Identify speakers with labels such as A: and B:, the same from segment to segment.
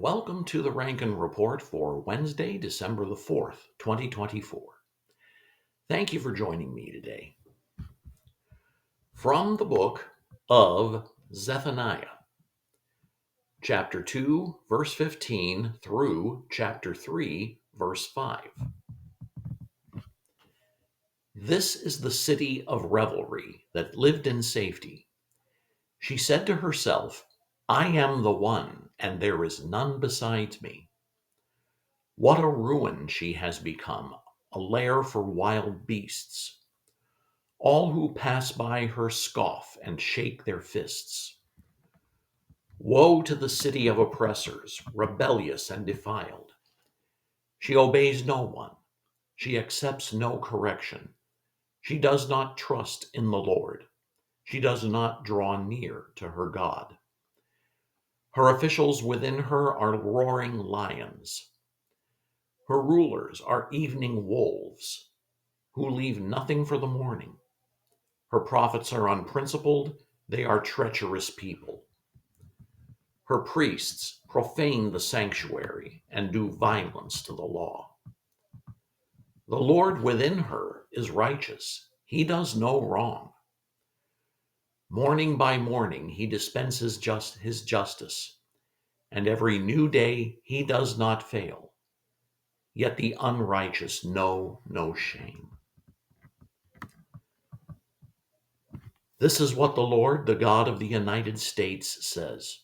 A: welcome to the Rankin Report for Wednesday, December the 4th, 2024. Thank you for joining me today. From the book of Zephaniah, chapter 2, verse 15 through chapter 3, verse 5. This is the city of revelry that lived in safety. She said to herself, I am the one, and there is none besides me. What a ruin she has become, a lair for wild beasts. All who pass by her scoff and shake their fists. Woe to the city of oppressors, rebellious and defiled. She obeys no one. She accepts no correction. She does not trust in the Lord. She does not draw near to her God. Her officials within her are roaring lions. Her rulers are evening wolves who leave nothing for the morning. Her prophets are unprincipled. They are treacherous people. Her priests profane the sanctuary and do violence to the law. The Lord within her is righteous. He does no wrong. Morning by morning he dispenses his justice, and every new day he does not fail. Yet the unrighteous know no shame. This is what the Lord, the God of the United States, says.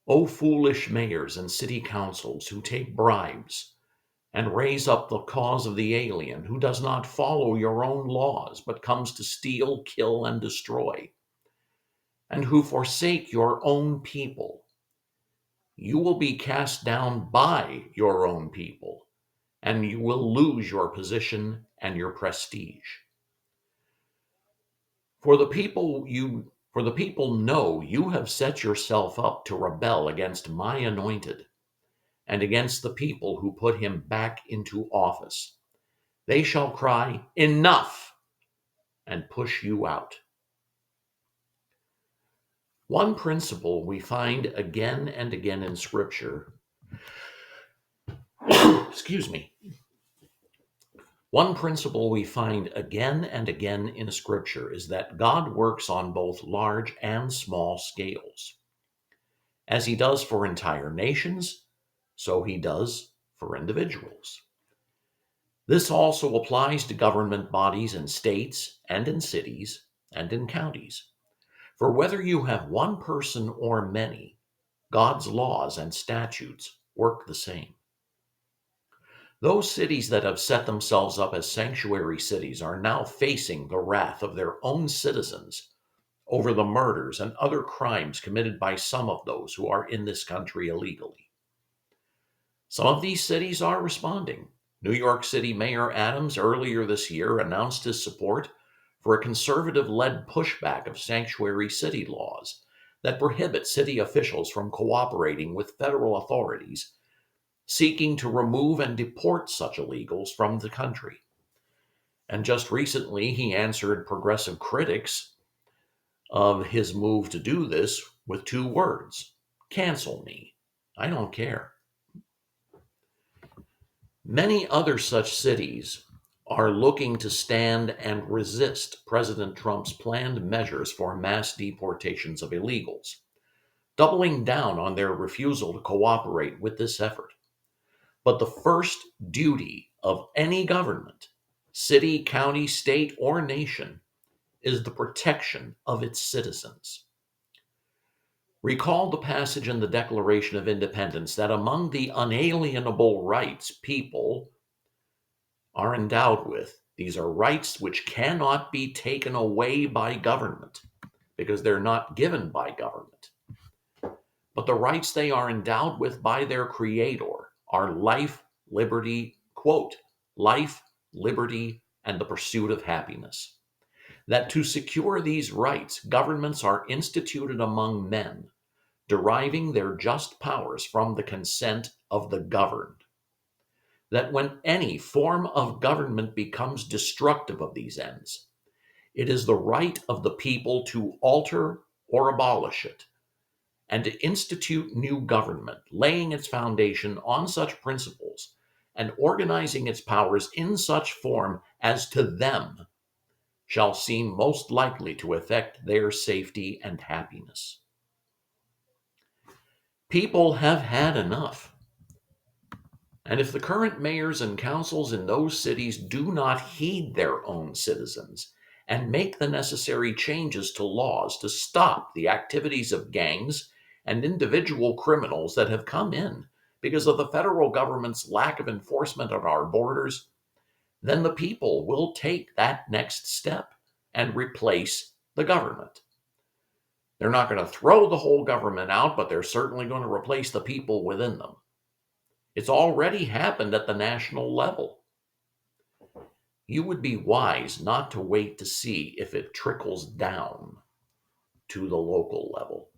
A: O foolish mayors and city councils who take bribes and raise up the cause of the alien, who does not follow your own laws, but comes to steal, kill, and destroy, and who forsake your own people. You will be cast down by your own people, and you will lose your position and your prestige. For the people know you have set yourself up to rebel against my anointed and against the people who put him back into office. They shall cry, enough, and push you out. One principle we find again and again in Scripture, One principle we find again and again in Scripture is that God works on both large and small scales. As he does for entire nations, so he does for individuals. This also applies to government bodies in states and in cities and in counties. For whether you have one person or many, God's laws and statutes work the same. Those cities that have set themselves up as sanctuary cities are now facing the wrath of their own citizens over the murders and other crimes committed by some of those who are in this country illegally. Some of these cities are responding. New York City Mayor Adams earlier this year announced his support for a conservative-led pushback of sanctuary city laws that prohibit city officials from cooperating with federal authorities seeking to remove and deport such illegals from the country. And just recently, he answered progressive critics of his move to do this with two words: cancel me. I don't care. Many other such cities are looking to stand and resist President Trump's planned measures for mass deportations of illegals, doubling down on their refusal to cooperate with this effort. But the first duty of any government, city, county, state, or nation, is the protection of its citizens. Recall the passage in the Declaration of Independence that among the unalienable rights people are endowed with, these are rights which cannot be taken away by government because they're not given by government. But the rights they are endowed with by their Creator are life, liberty, quote, life, liberty, and the pursuit of happiness. That to secure these rights, governments are instituted among men, deriving their just powers from the consent of the governed. That when any form of government becomes destructive of these ends, it is the right of the people to alter or abolish it, and to institute new government, laying its foundation on such principles and organizing its powers in such form as to them shall seem most likely to affect their safety and happiness. People have had enough. And if the current mayors and councils in those cities do not heed their own citizens and make the necessary changes to laws to stop the activities of gangs and individual criminals that have come in because of the federal government's lack of enforcement of our borders, then the people will take that next step and replace the government. They're not going to throw the whole government out, but they're certainly going to replace the people within them. It's already happened at the national level. You would be wise not to wait to see if it trickles down to the local level.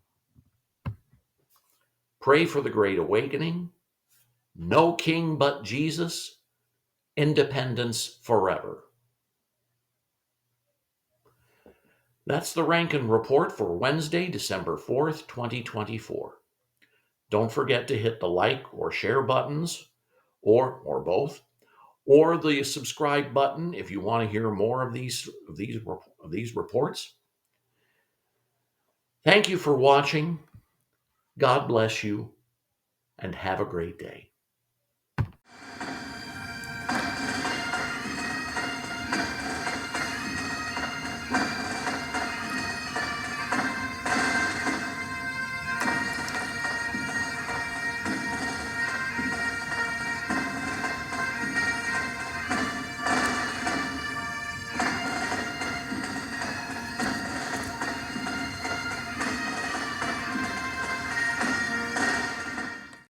A: Pray for the Great Awakening, no king but Jesus, independence forever. That's the Rankin Report for Wednesday, December 4th, 2024. Don't forget to hit the like or share buttons, or both, or the subscribe button if you want to hear more of these reports. Thank you for watching. God bless you, and have a great day.